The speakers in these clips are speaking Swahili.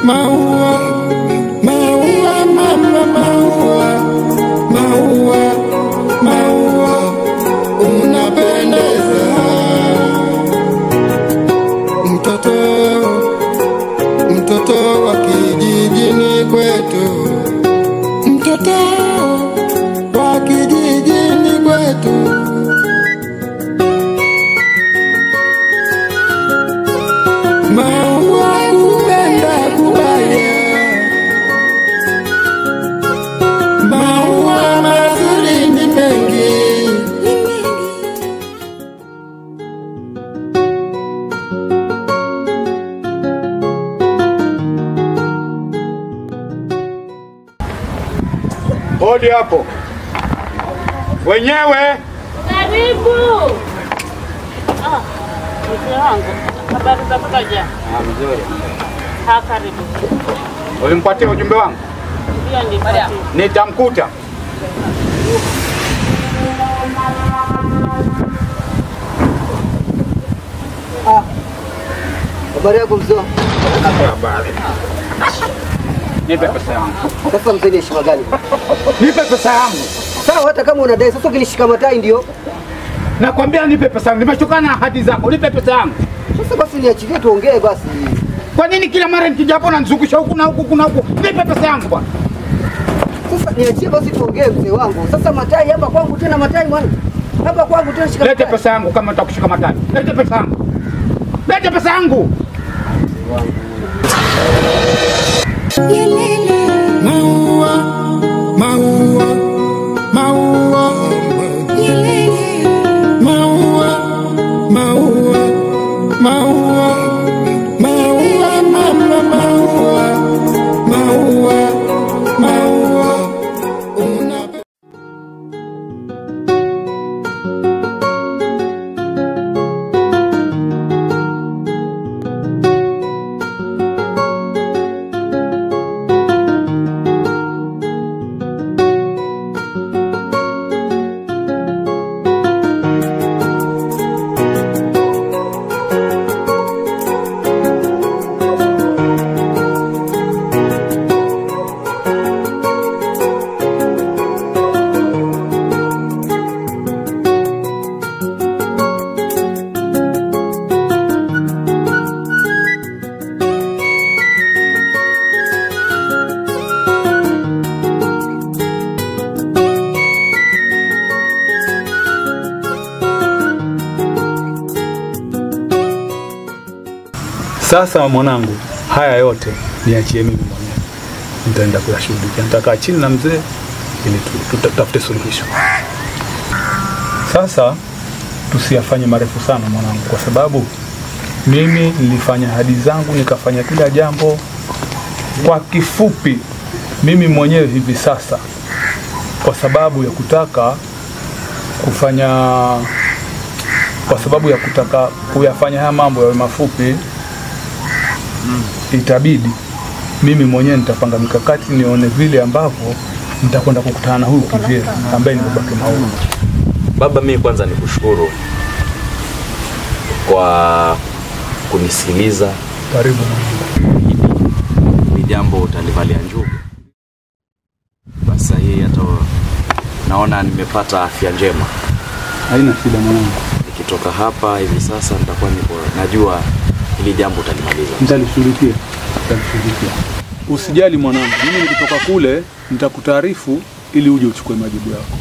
Maua, maua, mama, maua, maua, maua, unapendeza. Mtoto wa kijijini kwetu, mtoto wa kijijini kwetu. Maua kupenda kubaya, maua mazuri ni mengi. Hodi hapo. Wenyewe. Karibu. Mzee wangu, habari za kutoja? Mzuri. Karibu. Ulimpatia ujumbe wangu? Ndio nipatie. Nitamkuta. Habari yako mzee? Habari. Nipe pesa yangu. Sasa mzee ni heshima gani? Nipe pesa yangu. Sawa, hata kama unadai sasa ukilishika matai ndio. Nakwambia nipe pesa yangu. Nimeshukana na ahadi zako. Nipe pesa yangu. Sasa basi niachilie tuongee basi. Kwa nini kila mara nikija hapo unanizungusha huku na huku kuna huku? Nipe pesa yangu bwana. Sasa niachie basi tuongee mzee wangu. Sasa matai hapa kwangu tena matai bwana. Hapa kwangu tena shika. Lete pesa yangu kama nitakushika matai. Lete pesa yangu. Lete pesa yangu. Maua, maua, maua, maua, maua, maua, maua, mama, maua, maua, maua, unapendeza. Sasa mwanangu, haya yote niachie mimi mwenyewe. Nitaenda kuyashughulikia. Nitakaa chini na mzee ili tutafute suluhisho. Sasa tusiyafanye marefu sana mwanangu, kwa sababu mimi nilifanya ahadi zangu, nikafanya kila jambo. Kwa kifupi, mimi mwenyewe hivi sasa, kwa sababu ya kutaka kuyafanya haya mambo yawe mafupi, itabidi mimi mwenyewe nitapanga mikakati nione vile ambavyo nitakwenda kukutana na huyu Kivira ambaye ni babake Maua. Baba, mimi kwanza nikushukuru kwa kunisikiliza. Karibu mwanangu. Ni jambo utalivalia njuga. Basi hii hata naona nimepata afya njema. Haina shida mwanangu. Nikitoka hapa hivi sasa nitakuwa najua hili jambo utalimaliza. Nitalishughulikia. Usijali mwanangu, mimi nikitoka kule nitakutaarifu ili uje uchukue majibu yako.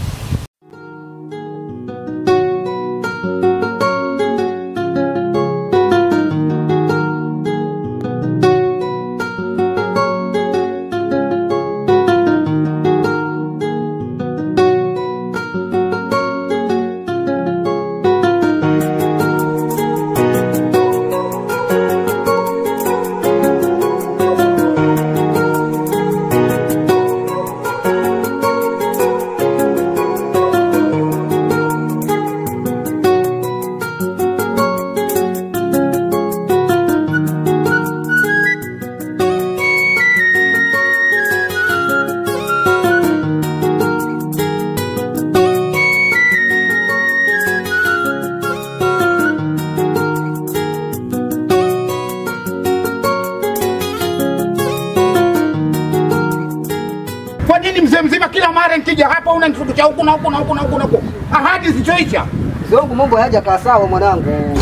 Kwa nini mzee mzima kila mara nikija hapa unanishukisha huku na huku na huku na huku na huku? Ahadi zisizoisha. Mzee wangu mambo hayajakaa sawa mwanangu.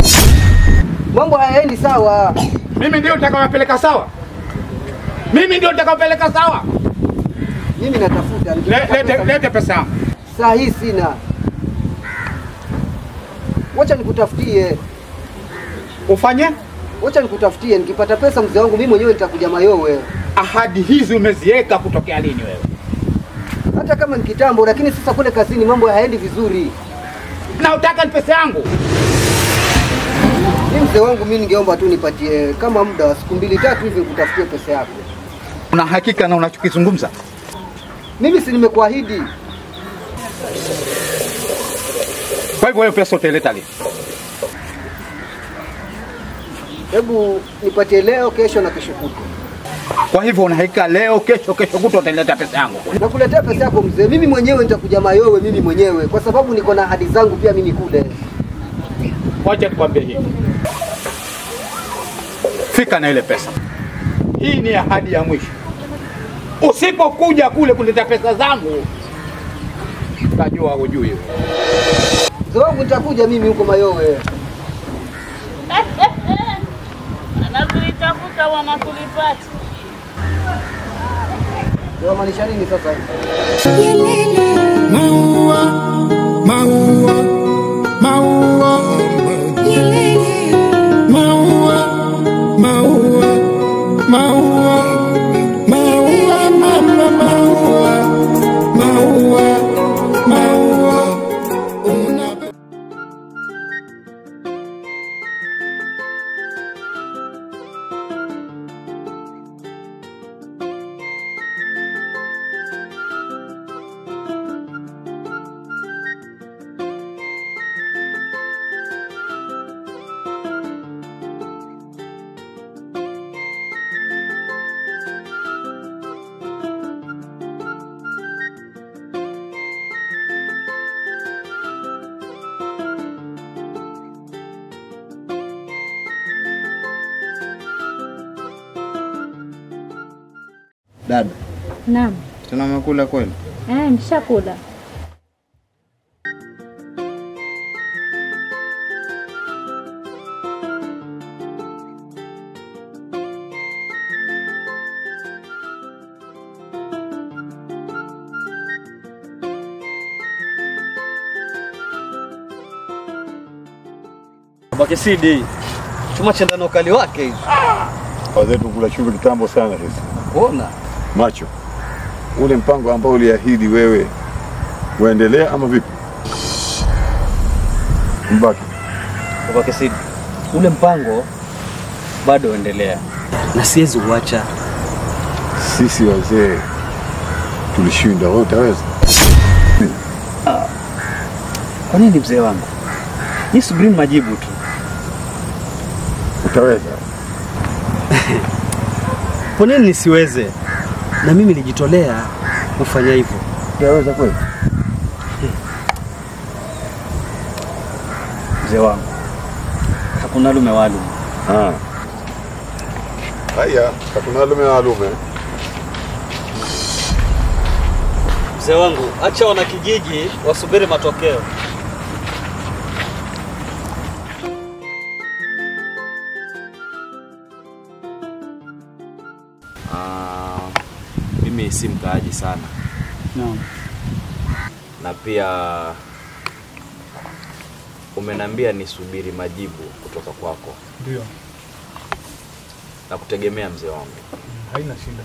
Mambo hayaendi sawa. Mimi ndio nitakawapeleka sawa. Mimi ndio nitakawapeleka sawa. Mimi natafuta Lete pesa yangu. saa hii sina. Wacha nikutafutie. Ufanye? Wacha nikutafutie, nikipata pesa mzee wangu mimi mwenyewe nitakuja Mayowe. Ahadi hizi umeziweka kutokea lini wewe? Hata kama ni kitambo, lakini sasa kule kazini mambo hayaendi vizuri. Na utaka ni pesa yangu? Mimi mzee wangu mimi ningeomba tu nipatie kama muda wa siku 2-3 hivi nikutafutie pesa yako. Una hakika na unachokizungumza? Mimi si nimekuahidi. Kwa hivyo wewe pesa utaleta lini? Hebu nipatie leo, kesho na kesho kutwa. Kwa hivyo una hakika leo, kesho kutwa utaleta pesa yangu? Nakuletea pesa yako mzee. Mimi mwenyewe nitakuja Mayowe mimi mwenyewe kwa sababu niko na ahadi zangu pia mimi kule. Wacha nikwambie hivi. Fika na ile pesa. Hii ni ahadi ya mwisho. Usipokuja kule kuleta pesa zangu, utajua hujui. Mzee wangu nitakuja mimi huko Mayowe. Anazitafuta wanakulipata. Ndio maanisha nini sasa? Maua, maua, maua, maua, maua, maua, maua, mama, maua, maua, maua, una Dada, Naam. tuna makula kweli? Nishakula. Bakisidi. Chuma chendano kali wake hivi. Wazee tukula chumvi kitambo sana sisi. Ona. Macho. Ule mpango ambao uliahidi wewe uendelea ama vipi? Mbaki. Bakisidi. Ule mpango bado uendelea. Na siwezi uacha. Sisi wazee tulishinda, wewe utaweza? Kwa nini mzee wangu? Ni subiri majibu tu. Utaweza? Kwa nini nisiweze? Na mimi nilijitolea kufanya hivyo. Utaweza kweli? Mzee wangu. Hakuna lume walume. Haya, hakuna lume walume. Mzee wangu, acha wana kijiji wasubiri matokeo. Mimi si mkaaji sana. Naam. Na pia umenambia nisubiri majibu kutoka kwako. Ndio. Na kutegemea mzee wangu. Haina shida.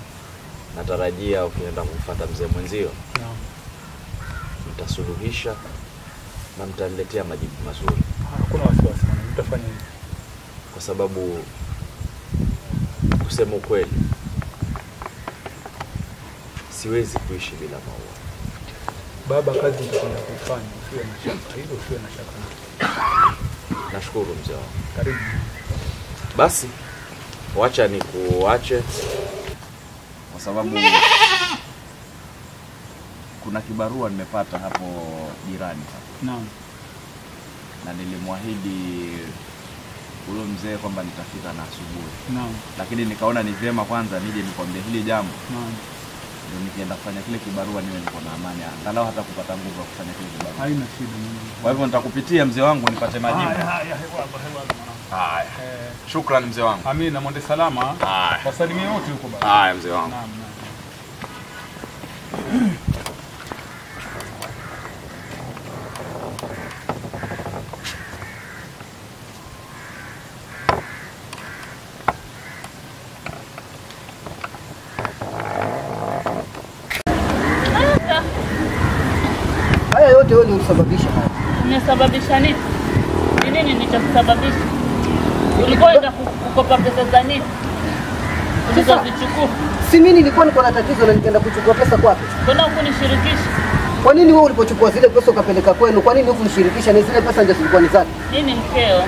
Natarajia ukienda kumfuata mzee mwenzio. Naam. Mtasuluhisha na mtaniletea majibu mazuri. Hakuna wasiwasi, nitafanya hivyo. Kwa sababu kusema ukweli siwezi kuishi bila maua. Baba, kazi nitakwenda kuifanya, usiwe na shaka. Hilo usiwe na shaka. Nashukuru mzee wangu. Karibu. Basi wacha nikuache kwa sababu kuna kibarua nimepata hapo jirani hapa. Naam. Na nilimwahidi ule mzee kwamba nitafika na asubuhi. Naam. Lakini nikaona ni vyema kwanza nije nikwambie hili jambo. Naam. nikienda kufanya kile kibarua niwe niko na amani, angalau hata kupata nguvu ya kufanya kile kibarua. Haina shida mimi. Kwa hivyo nitakupitia mzee wangu nipate majibu. Haya. Shukrani mzee wangu. Amina, mwende salama. Wasalimie wote huko baba. Haya mzee wangu. Naam. Haya yote wewe ndio ulisababisha haya. Nimesababisha nini? Ni nini nilichosababisha? Ulikuwa unataka kukopa pesa za nini? Ulizozichukua. Si mimi nilikuwa niko na tatizo na nikaenda kuchukua pesa kwake. Mbona hukunishirikisha? Kwa nini wewe ulipochukua zile pesa ukapeleka kwenu? Kwa nini hukunishirikisha? Na zile pesa ndio zilikuwa ni zake. Nini mkeo?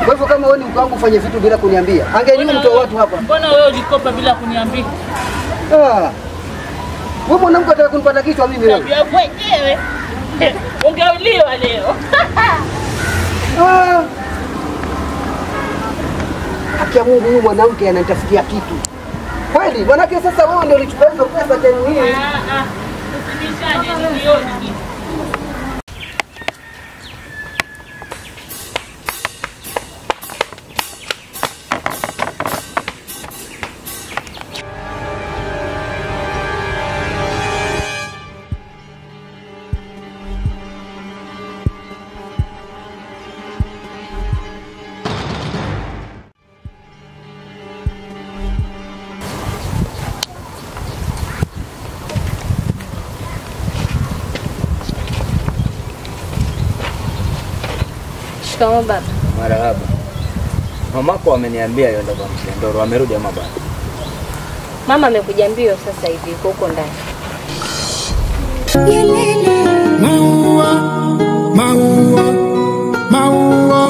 Kwa hivyo kama wewe ni mke wangu ufanye vitu bila kuniambia. Angejua mtoa watu hapa. Mbona wewe ulikopa bila kuniambia? Wewe mwanamke unataka kunipata kichwa mimi wewe. Tabia mwenyewe. Ungeuliwa leo. Haki ya Mungu, huyu mwanamke ananitafutia kitu. Kweli, manake sasa wewe ndio ulichukua hizo pesa tena hii. Usibishane nioni. Shikamoo baba. Marahaba. Mamako ameniambia yeye ndo Msendoro amerudi ama bado? Mama amekuja mbio sasa hivi huko ndani. Maua, maua, maua,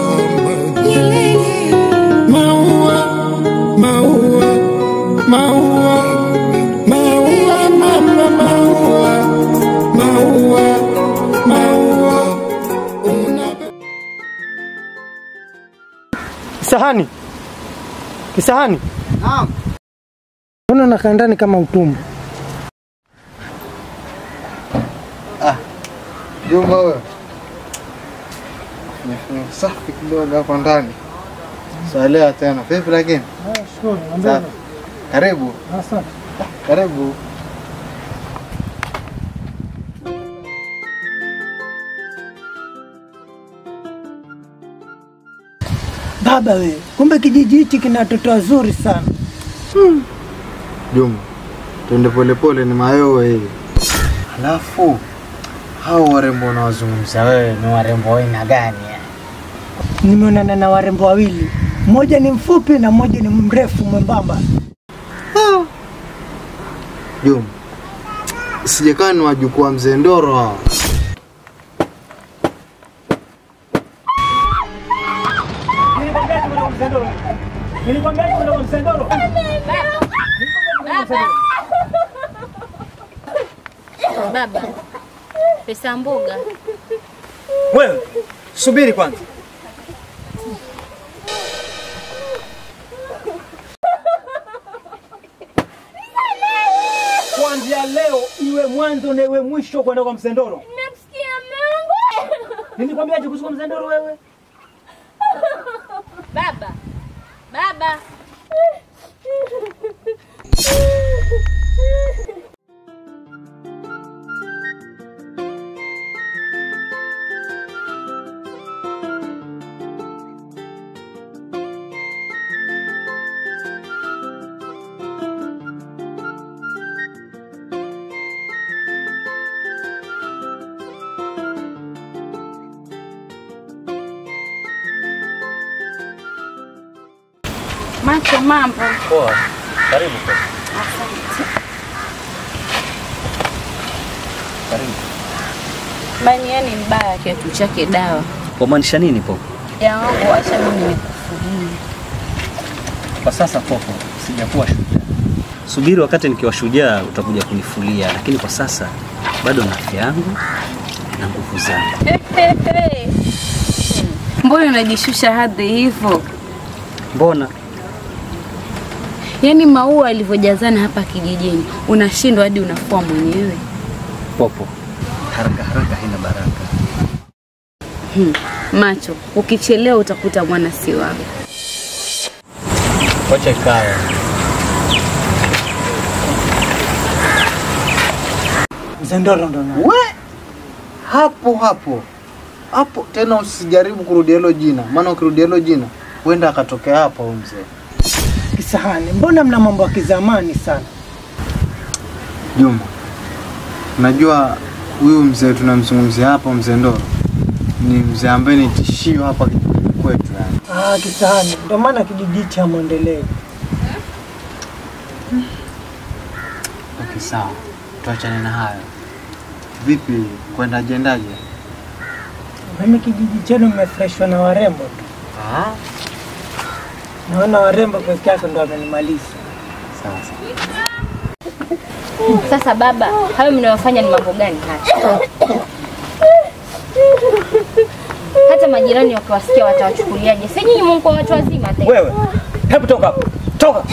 maua, maua, maua, maua, mama, maua, maua, maua. Kisahani. Kisahani. Naam. Mbona unakaa ndani kama utumbo? Juma wewe. Nifanye safi kidogo hapo ndani. Salea tena. Vipi lakini? Shukuru. Safi. Karibu. Asante. Karibu. Baba we, kumbe kijiji hichi kina watoto wazuri sana. Juma. Twende polepole ni mayowe hivi. Alafu hao warembo unawazungumza wewe ni warembo wa aina gani? Nimeonana na warembo wawili. Mmoja ni mfupi na mmoja ni mrefu mwembamba. Juma. Sijekaa ni wajukuu wa Mzee Ndoro hao. Nilikwambia kuna Msendoro. Baba. Pesa mboga. Wewe, subiri kwanza. Kuanzia leo iwe mwanzo na iwe mwisho kwenda kwa Msendoro. Namsikia Mungu. Nilikwambia aje kuhusu Msendoro wewe? Baba. Baba. Macho mambo. Poa. Karibu kwa. Asante. Karibu. Bani yani mbaya kiatu chake dawa. Kumaanisha nini Popo? Ya wangu acha mimi nikufulie. Kwa sasa Popo, sijakuwa shujaa. Subiri wakati nikiwa shujaa utakuja kunifulia, lakini kwa sasa bado na afya yangu na nguvu zangu. Mbona unajishusha hadhi hivyo? Mbona? Yaani maua yalivyojazana hapa kijijini, unashindwa hadi unafua mwenyewe. Popo, haraka haraka haina baraka. Macho, ukichelewa utakuta mwana si wako. Wacha ikae. Zendoro ndo nani? We hapo tena, usijaribu kurudia hilo jina, maana ukirudia hilo jina huenda akatokea hapa huyu mzee. Kisahani, mbona mna mambo ya kizamani sana? Juma, najua huyu mzee tunamzungumzia hapa, mzee Ndoro, ni mzee ambaye ni tishio hapa kwetu yani. Kisahani, ndio maana kijiji cha Mwendelee. Okay, sawa. Tuachane na hayo. Vipi kwenda ajendaje? Mimi kijiji chenu mmefreshwa na warembo tu. Naona warembo peke yake ndio wamenimaliza. Sasa baba, hayo mnayofanya ni mambo gani haya? Hata majirani wakiwasikia watawachukuliaje? Si nyinyi mko watu wazima tena. Wewe, hebu toka hapo. Toka.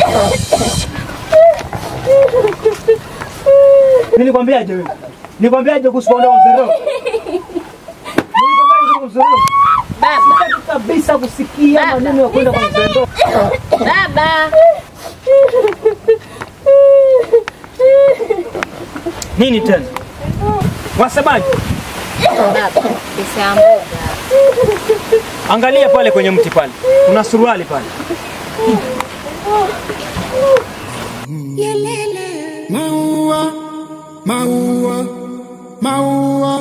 Nilikwambiaje wewe? Nikwambiaje kuhusu kwa Zendoro? Nilikwambiaje kuhusu Zendoro? Baba, kabisa kusikia maneno ya kwenda kwa Zendoro. Baba. Nini tena? Wasemaje? Baba, pesa mboga. Angalia pale kwenye mti pale. Kuna suruali pale. Maua, maua, maua.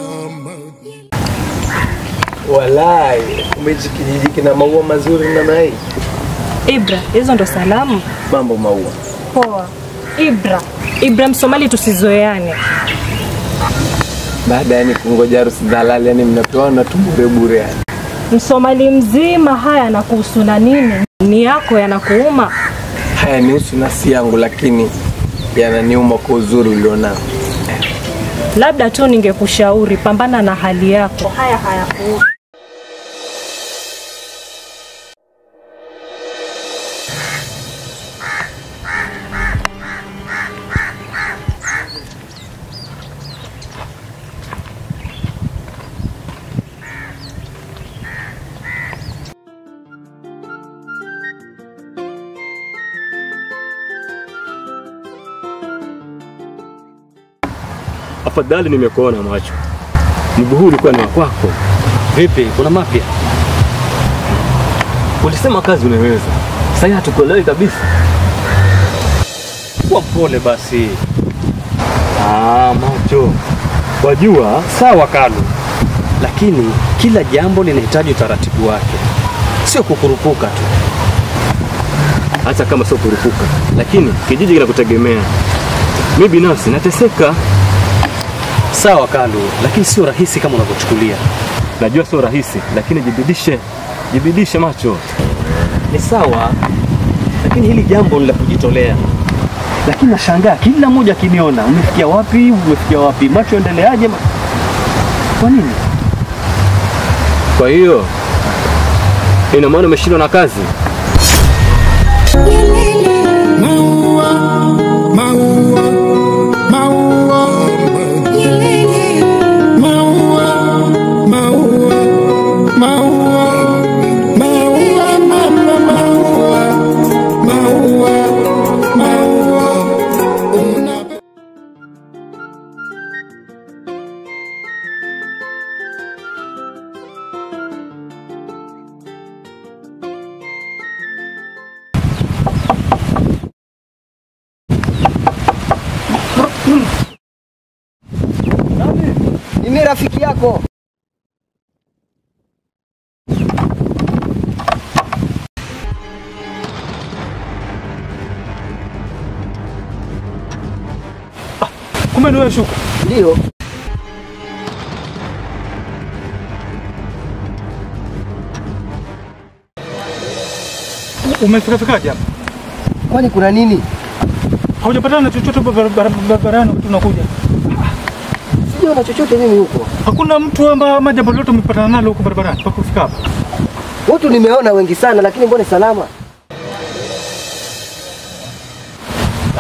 Walai, kumbeji kijiji kina maua mazuri namna hii. Ibra, hizo ndo salamu? Mambo maua. Poa. Ibra Msomali tusizoeane. Baada yani kungoja harusi dalali yani mnapeana tu bure yani. Msomali mzima haya yanakuhusu na nini? Ni yako yanakuuma? Haya ni usu nasi yangu lakini yananiuma kwa uzuri ulionao. Labda tu ningekushauri pambana na hali yako. Haya hayakuhusu. Afadhali nimekuona Macho. Mguu huu ulikuwa ni wako. Vipi, kuna mapya? Ulisema kazi unaweza. Sasa hatukuelewi kabisa. Kuwa mpole basi. Macho. Wajua, sawa Kalu. Lakini kila jambo linahitaji utaratibu wake. Sio kukurupuka tu. Hata kama sio kurupuka, lakini kijiji kinakutegemea. Mimi binafsi nateseka. Sawa Kalu, lakini sio rahisi kama unavyochukulia. Najua sio rahisi, lakini jibidishe Macho. Ni sawa, lakini hili jambo ni la kujitolea. Lakini nashangaa kila mmoja akiniona, umefikia wapi? Macho endeleaje? Kwa nini? Kwa hiyo ina maana umeshindwa na kazi? Maua, maua, maua. Maua, maua, maua. Maua, mama, maua. Maua, maua. Mimi rafiki yako. Kumbe ni wewe Shuka? Ndio. Umefikaje hapa? Kwani kuna nini? Haujapatana na chochote barabarani tunakuja? Sijaona chochote mimi huko. Hakuna mtu ama jambo lolote umepatana nalo huko barabarani mpaka kufika hapa? Watu nimeona wengi sana lakini mbona salama?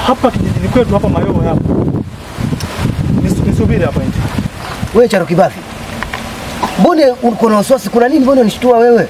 hapa kijijini kwetu hapa Mayowe hapa. Nisubiri hapa nje. Wewe Charo Kibafi. Mbona uko na wasiwasi? Kuna nini? Mbona unishtua wewe?